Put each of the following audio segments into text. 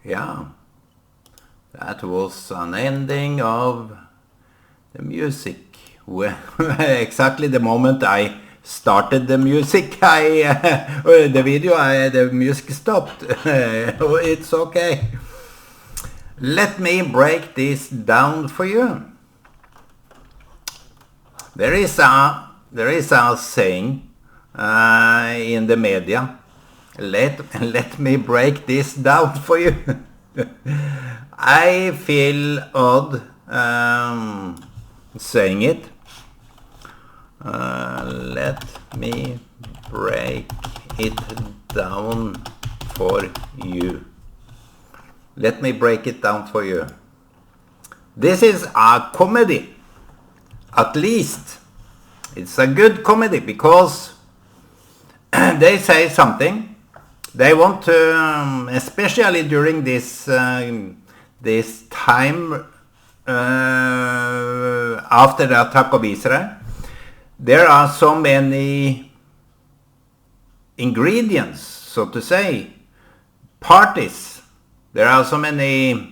Yeah, that was an ending of the music. Exactly the moment I started the music, the video, the music stopped. It's okay. Let me break this down for you. There is a saying in the media. Let me break this down for you. I feel odd saying it. Let me break it down for you. Let me break it down for you. This is a comedy. At least it's a good comedy because they say something. They want to, especially during this time after the attack of Israel, there are so many ingredients, so to say, parties. There are so many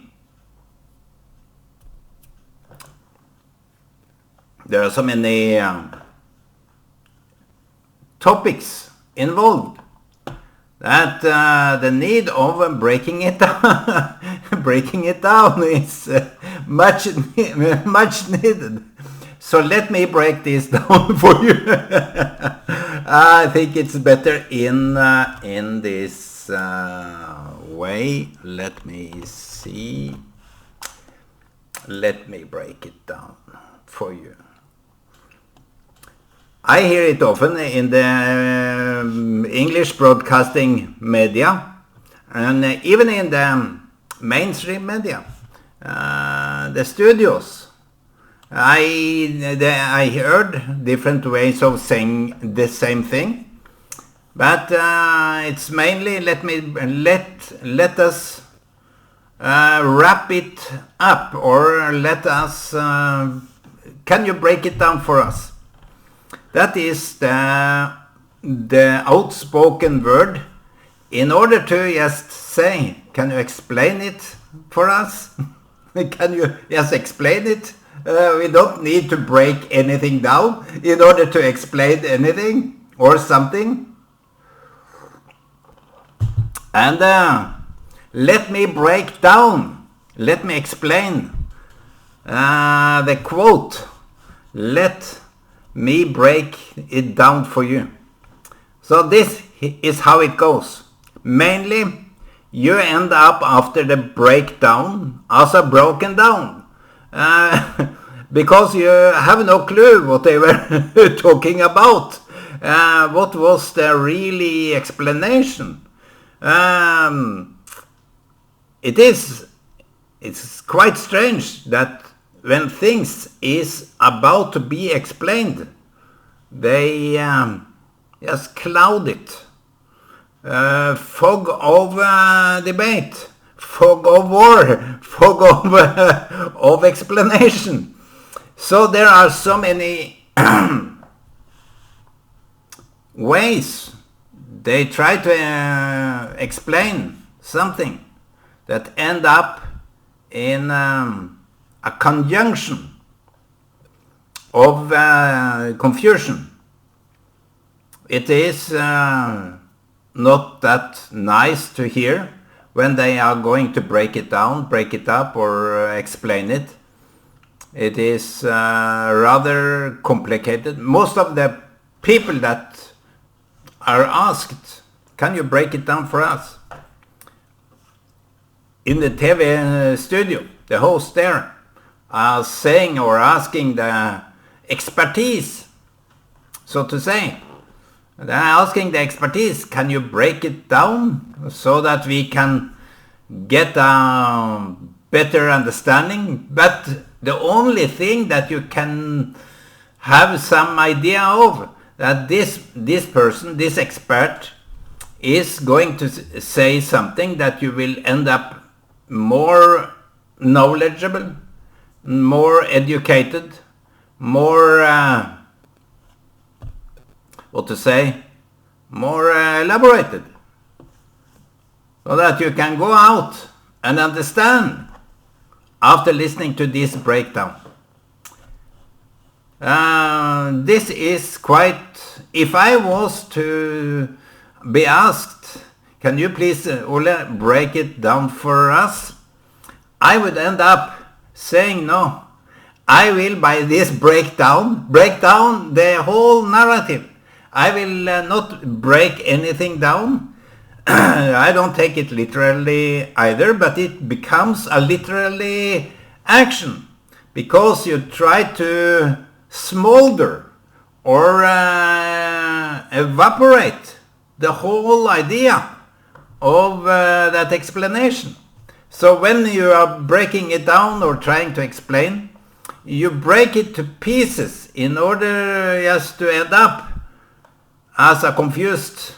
topics involved that the need of breaking it down is much needed. So let me break this down for you. I think it's better in this way. Let me see. Let me break it down for you. I hear it often in the English broadcasting media and even in the mainstream media, the studios. I heard different ways of saying the same thing, but it's mainly let us wrap it up, or let us. Can you break it down for us? That is the outspoken word in order to just say, can you explain it for us? Can you just explain it? We don't need to break anything down in order to explain anything or something. And let me break down, let me explain the quote, let me break it down for you. So this is how it goes. Mainly, you end up after the breakdown as a broken down. Because you have no clue what they were talking about. What was the really explanation? It's quite strange that when things is about to be explained, they just cloud it. Fog of debate, fog of war, fog of explanation. So there are so many ways they try to explain something that end up in a conjunction of confusion. It is not that nice to hear when they are going to break it down, break it up, or explain it. It is rather complicated. Most of the people that are asked, can you break it down for us? In the TV studio, the host there are saying or asking the expertise, so to say. They're asking the expertise, can you break it down so that we can get a better understanding? But the only thing that you can have some idea of, that this person, this expert, is going to say something that you will end up more knowledgeable, more educated, more more elaborated, so that you can go out and understand after listening to this breakdown. This is quite... If I was to be asked, can you please, Ole, break it down for us? I would end up saying no. I will, by this break down the whole narrative. I will not break anything down. I don't take it literally either, but it becomes a literally action because you try to smolder or evaporate the whole idea of that explanation. So when you are breaking it down or trying to explain, you break it to pieces in order just to end up as a confused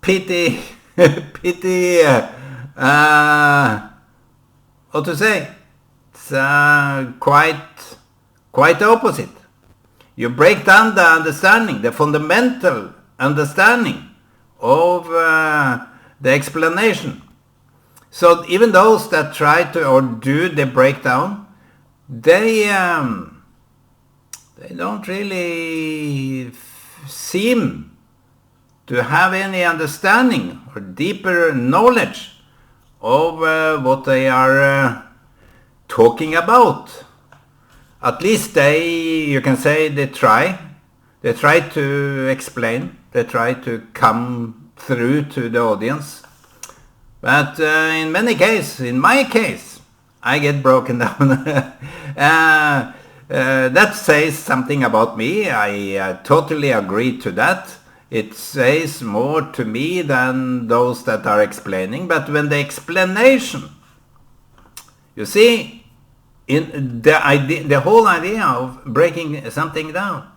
pity what to say? It's quite opposite. You break down the understanding, the fundamental understanding of the explanation. So even those that try to or do the breakdown, they don't really seem to have any understanding or deeper knowledge of what they are talking about. At least you can say they try to explain, they try to come through to the audience. But in my case, I get broken down. That says something about me. I totally agree to that. It says more to me than those that are explaining. But when the explanation, you see, in the whole idea of breaking something down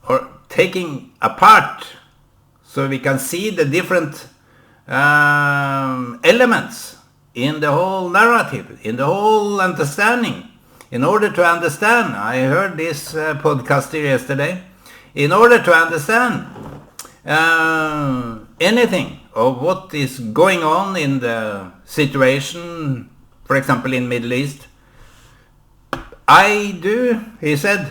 or taking apart so we can see the different elements in the whole narrative, in the whole understanding. In order to understand, I heard this podcaster yesterday, in order to understand anything of what is going on in the situation, for example in Middle East, he said,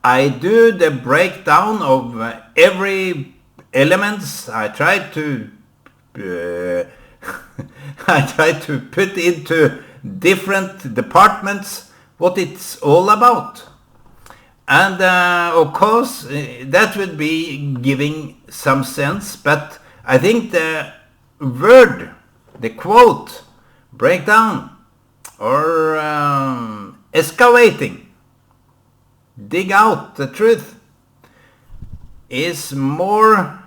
I do the breakdown of every elements. I try to put into different departments what it's all about. And of course that would be giving some sense, but I think the word, the quote, breakdown or excavating, dig out the truth, is more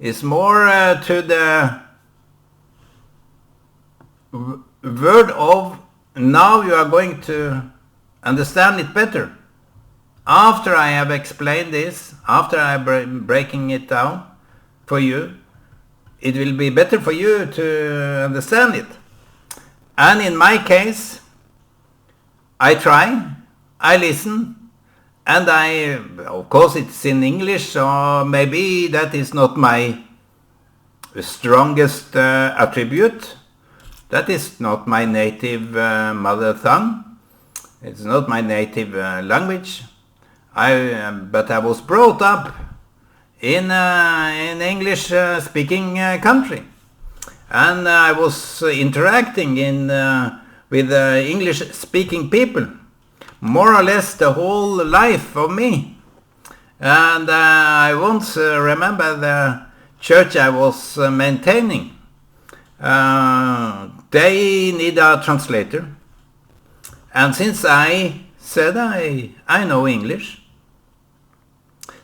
to the word of now you are going to understand it better. After I have explained this, after I'm breaking it down for you, it will be better for you to understand it. And in my case, I try, I listen, and of course it's in English, so maybe that is not my strongest attribute. That is not my native mother tongue. It's not my native language. But I was brought up in English speaking country, and I was interacting with English speaking people more or less the whole life of me. And I once remember the church I was maintaining. They need a translator. And since I said I know English,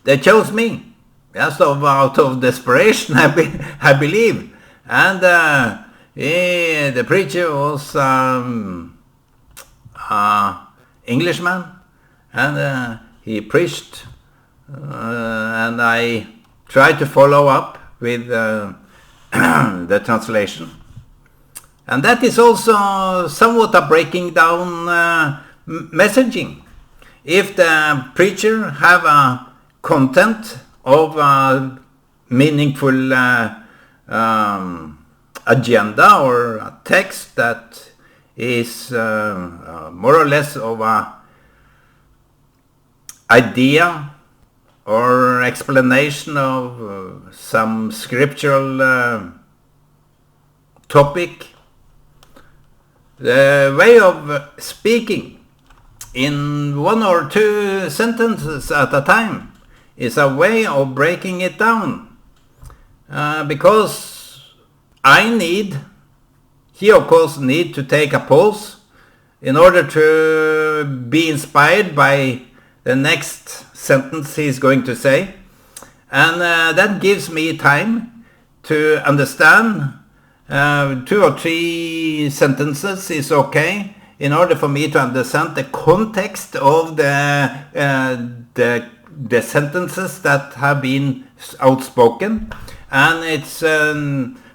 they chose me. Just out of desperation, I believe. And the preacher was Englishman, and he preached, and I tried to follow up with the translation. And that is also somewhat a breaking down messaging. If the preacher have a content of a meaningful agenda or a text that is more or less of a idea or explanation of some scriptural topic. The way of speaking in one or two sentences at a time is a way of breaking it down, because he of course need to take a pause in order to be inspired by the next sentence he's going to say, and that gives me time to understand. 2 or 3 sentences is okay in order for me to understand the context of the sentences that have been outspoken, and it's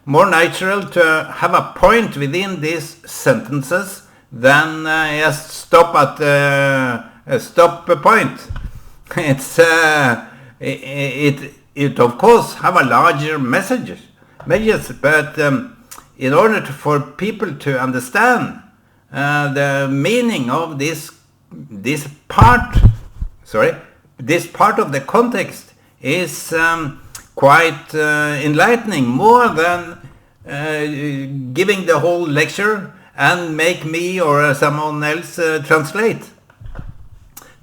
more natural to have a point within these sentences than just stop at a stop point. It's it of course have a larger messages, but in order for people to understand the meaning of this part of the context is quite enlightening, more than giving the whole lecture and make me or someone else translate.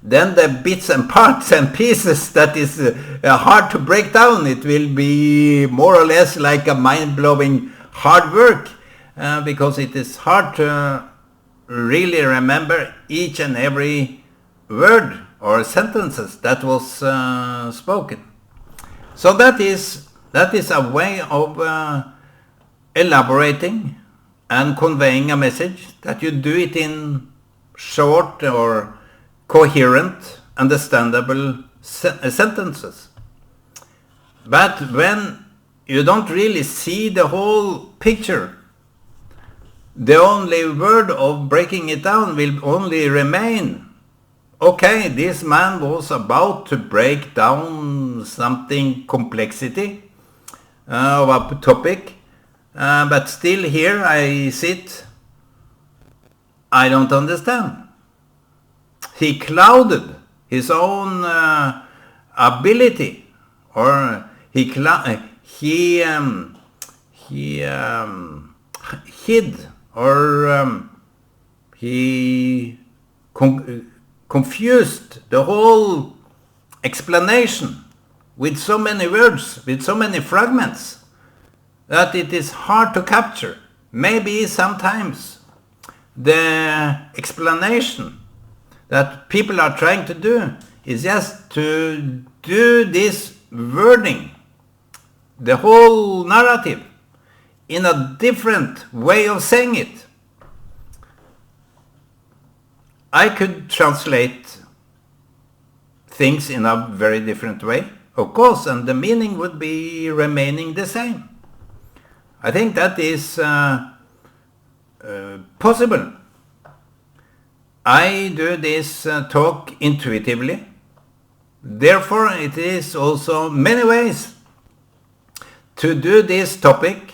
Then the bits and parts and pieces that is hard to break down, it will be more or less like a mind-blowing hard work, because it is hard to really remember each and every word or sentences that was spoken. So that is a way of elaborating and conveying a message, that you do it in short or coherent, understandable sentences. But when you don't really see the whole picture, the only word of breaking it down will only remain, okay, this man was about to break down something complexity of a topic, but still here I sit, I don't understand. He clouded his own ability, or he hid, or he confused the whole explanation with so many words, with so many fragments, that it is hard to capture. Maybe sometimes the explanation that people are trying to do is just to do this wording, the whole narrative, in a different way of saying it. I could translate things in a very different way, of course, and the meaning would be remaining the same. I think that is possible. I do this talk intuitively. Therefore, it is also many ways to do this topic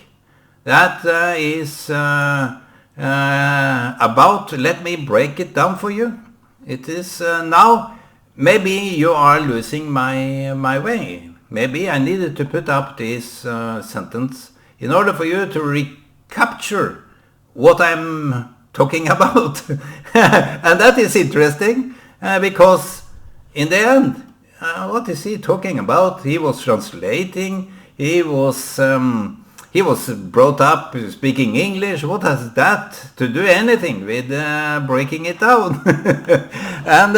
that is about, let me break it down for you. It is now, maybe you are losing my way. Maybe I needed to put up this sentence in order for you to recapture what I'm talking about. And that is interesting, because in the end, what is he talking about? He was translating, he was brought up speaking English. What has that to do anything with breaking it down? And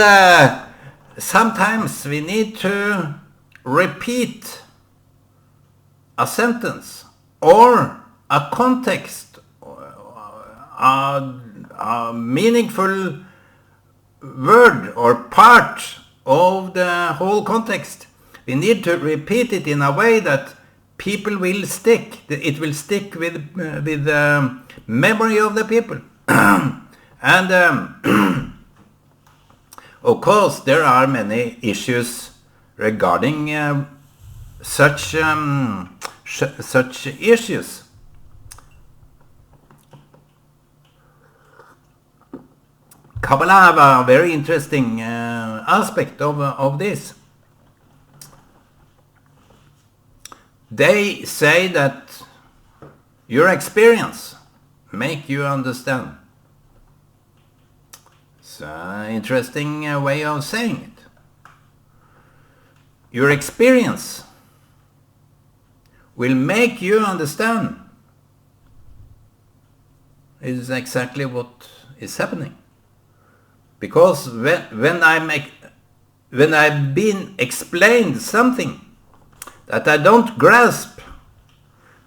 sometimes we need to repeat a sentence or a context, a meaningful word or part of the whole context. We need to repeat it in a way that people will stick. It will stick with the memory of the people. And of course, there are many issues regarding such such issues. Kabbalah have a very interesting aspect of this. They say that your experience make you understand. It's an interesting way of saying it. Your experience will make you understand. It is exactly what is happening. Because when I've been explained something that I don't grasp,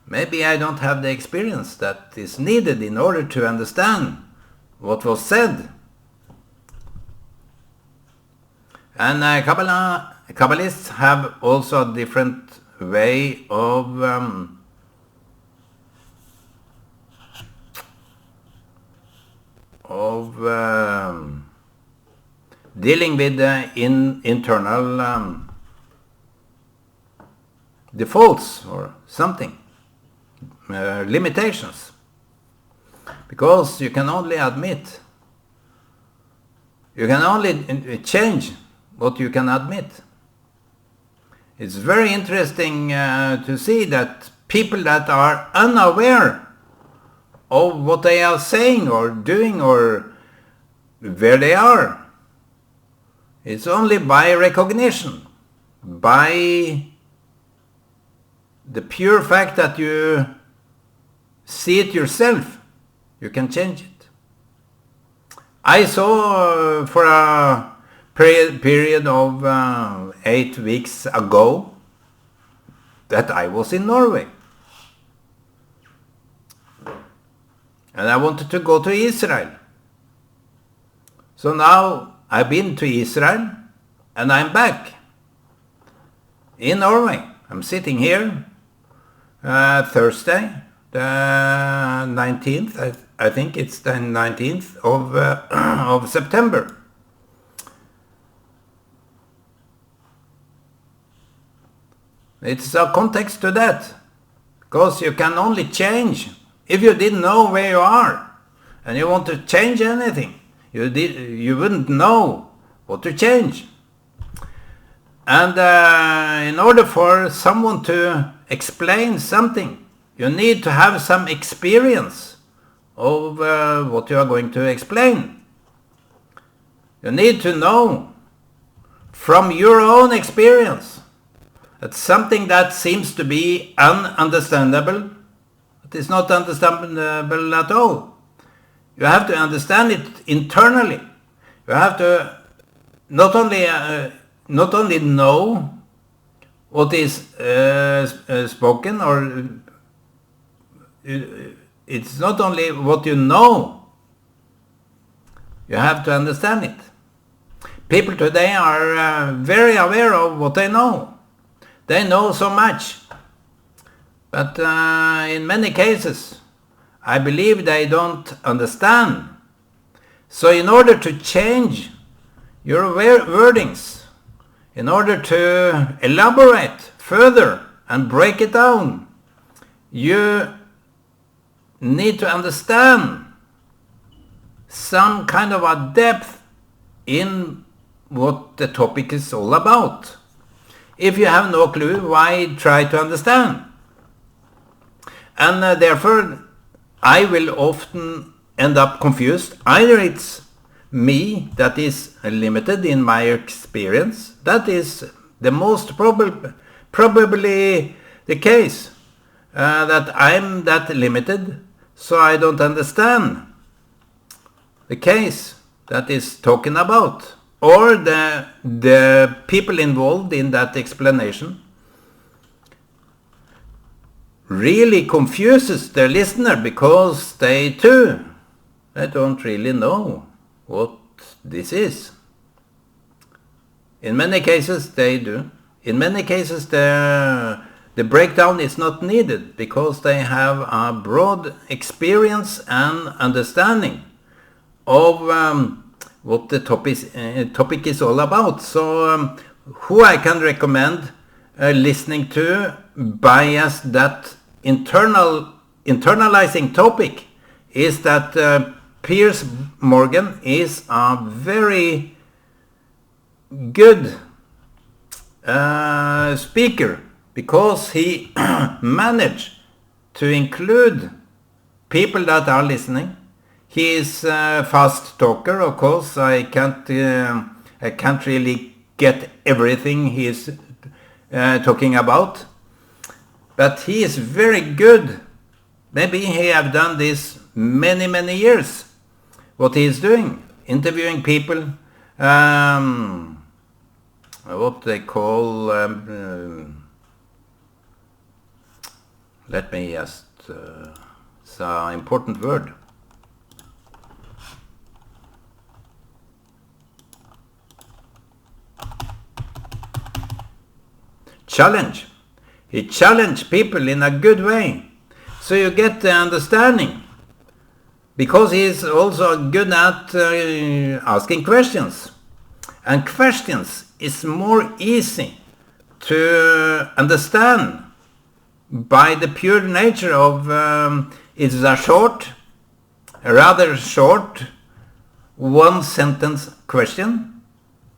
maybe I don't have the experience that is needed in order to understand what was said. And Kabbalists have also a different way of dealing with internal defaults or something, limitations, because you can only change what you can admit. It's very interesting to see that people that are unaware of what they are saying or doing or where they are, it's only by recognition, by the pure fact that you see it yourself, you can change it. I saw for a period of 8 weeks ago that I was in Norway. And I wanted to go to Israel. So now I've been to Israel and I'm back in Norway. I'm sitting here Thursday, the 19th. I think it's the 19th of September. It's a context to that, because you can only change if you didn't know where you are and you want to change anything. You wouldn't know what to change. And in order for someone to explain something, you need to have some experience of what you are going to explain. You need to know from your own experience that something that seems to be ununderstandable, it is not understandable at all. You have to understand it internally. You have to not only know what is spoken, or it's not only what you know, you have to understand it. People today are very aware of what they know. They know so much, but in many cases, I believe they don't understand. So in order to change your wordings, in order to elaborate further and break it down, you need to understand some kind of a depth in what the topic is all about. If you have no clue, why try to understand? And therefore, I will often end up confused. Either it's me that is limited in my experience. That is the most probably the case, that I'm that limited, so I don't understand the case that is talking about, or the people involved in that explanation really confuses the listener, because they don't really know what this is. In many cases they do. In many cases the breakdown is not needed, because they have a broad experience and understanding of what the topic is all about. So who I can recommend listening to bias that internalizing topic is that Piers Morgan is a very good speaker because he managed to include people that are listening. He is a fast talker, of course. I can't really get everything he is talking about, but he is very good. Maybe he have done this many years. What he is doing, interviewing people, what they call. Let me just. It's an important word. Challenge. He challenged people in a good way. So you get the understanding. Because he is also good at asking questions. And questions is more easy to understand by the pure nature of it's a rather short, one sentence question,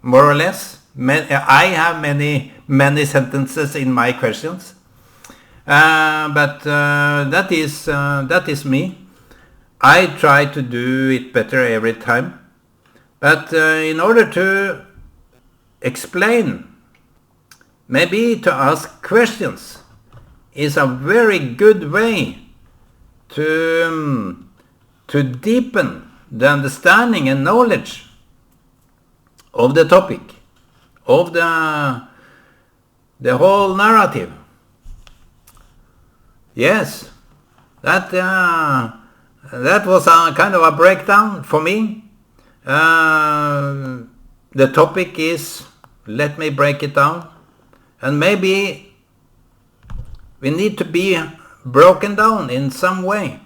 more or less. I have many sentences in my questions, but that is me. I try to do it better every time, but in order to explain, maybe to ask questions is a very good way to deepen the understanding and knowledge of the topic, of the whole narrative. Yes, that was a kind of a breakdown for me. The topic is, let me break it down, and maybe we need to be broken down in some way.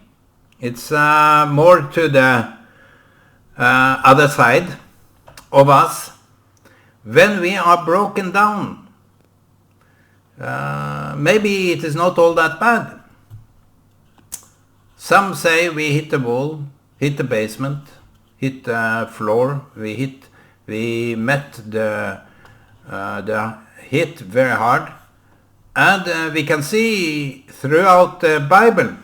It's more to the other side of us. When we are broken down, maybe it is not all that bad. Some say we hit the wall, hit the basement, hit the floor, we met the hit very hard. And we can see throughout the Bible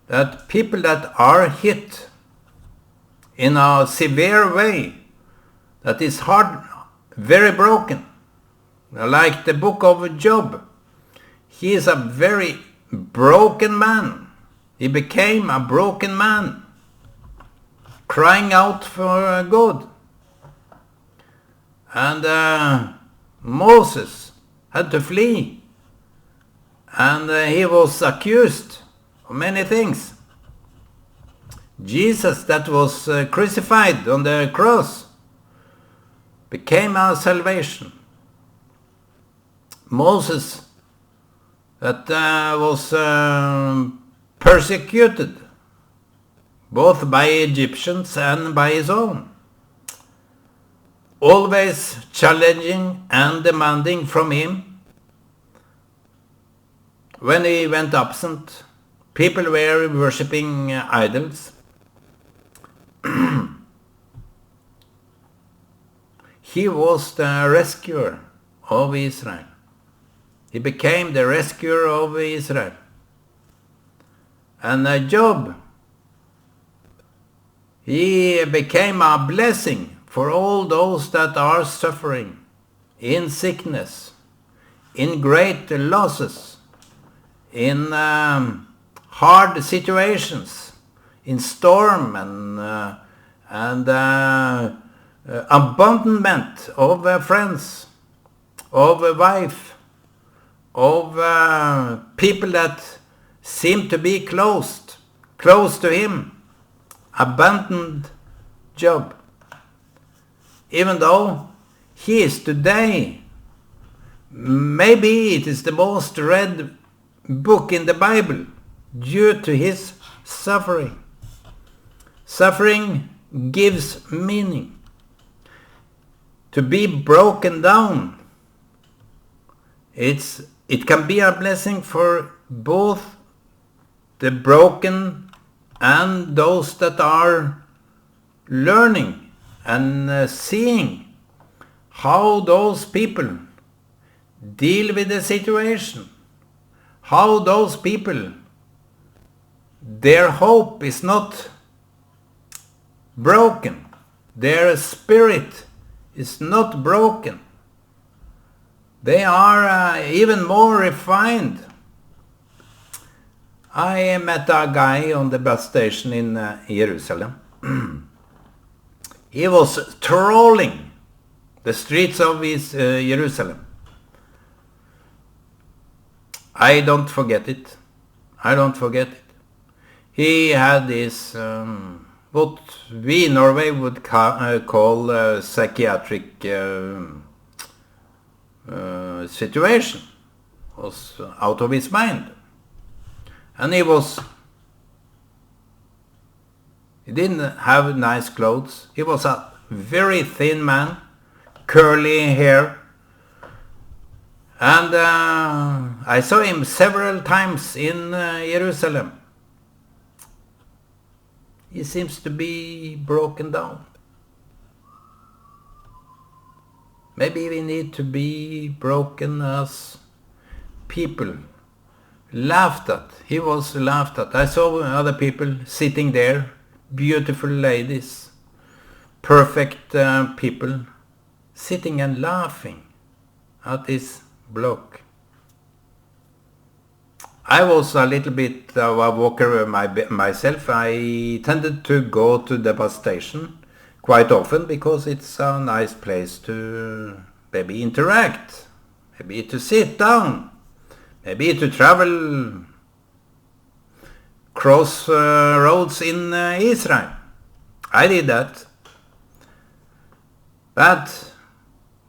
that people that are hit in a severe way, that is hard, very broken, like the book of Job. He is a very broken man. He became a broken man, crying out for God. And Moses had to flee. And he was accused of many things. Jesus, that was crucified on the cross, became our salvation. Moses, that was persecuted, both by Egyptians and by his own. Always challenging and demanding from him. When he went absent, people were worshipping idols. He was the rescuer of Israel. He became the rescuer of Israel. And Job, he became a blessing for all those that are suffering in sickness, in great losses, in hard situations, in storm and abandonment of friends, of a wife, of people that seem to be close to him, abandoned Job. Even though he is today, maybe it is the most read book in the Bible due to his suffering. Suffering gives meaning. To be broken down it can be a blessing for both the broken and those that are learning and seeing how those people deal with the situation, how those people, their hope is not broken, their spirit is not broken. They are even more refined. I met a guy on the bus station in Jerusalem. He was trolling the streets of Jerusalem. I don't forget it. I don't forget it. He had this, what we in Norway would call psychiatric situation. Was out of his mind. And he didn't have nice clothes. He was a very thin man, curly hair. And I saw him several times in Jerusalem. He seems to be broken down. Maybe we need to be broken as people. Laughed at. He was laughed at. I saw other people sitting there, beautiful ladies, perfect people, sitting and laughing at this bloke. I was a little bit of a walker myself. I tended to go to the bus station quite often because it's a nice place to maybe interact, maybe to sit down, maybe to travel cross roads in Israel. I did that. But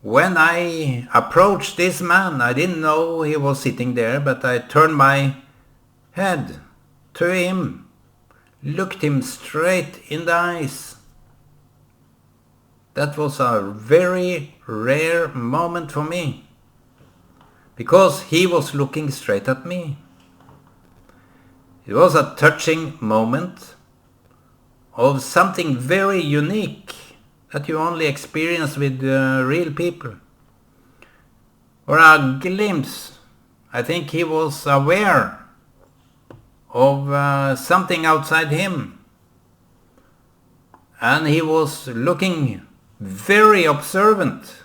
when I approached this man, I didn't know he was sitting there, but I turned my head to him, looked him straight in the eyes. That was a very rare moment for me, because he was looking straight at me. It was a touching moment of something very unique that you only experience with real people. Or a glimpse. I think he was aware of something outside him. And he was looking very observant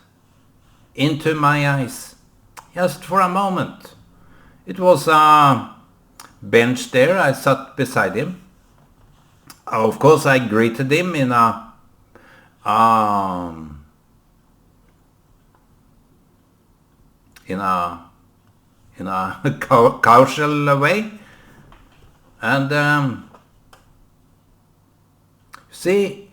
into my eyes. Just for a moment. It was a bench there. I sat beside him. Of course, I greeted him in a casual way, and see,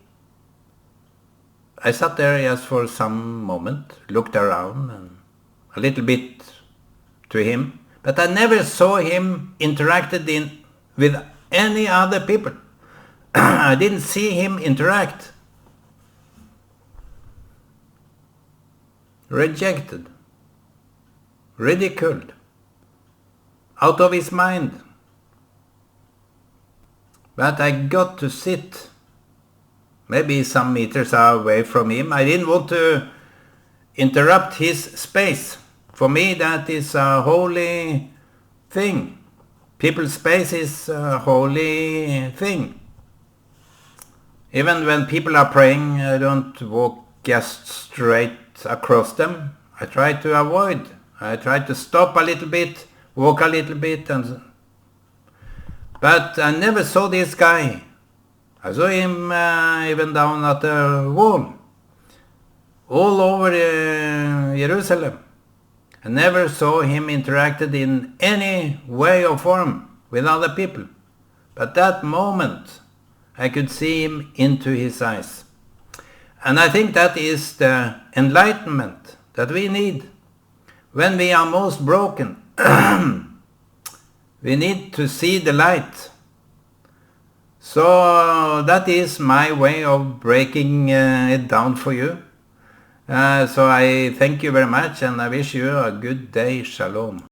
I sat there just for some moment, looked around and a little bit to him, but I never saw him interacted with any other people. I didn't see him interact. Rejected, ridiculed, out of his mind. But I got to sit maybe some meters away from him. I didn't want to interrupt his space. For me, that is a holy thing. People's space is a holy thing. Even when people are praying, I don't walk just straight across them. I try to avoid. I try to stop a little bit, walk a little bit, but I never saw this guy. I saw him even down at the wall, all over Jerusalem. I never saw him interacted in any way or form with other people. But that moment, I could see him into his eyes. And I think that is the enlightenment that we need. When we are most broken, we need to see the light. So that is my way of breaking it down for you. So I thank you very much and I wish you a good day. Shalom.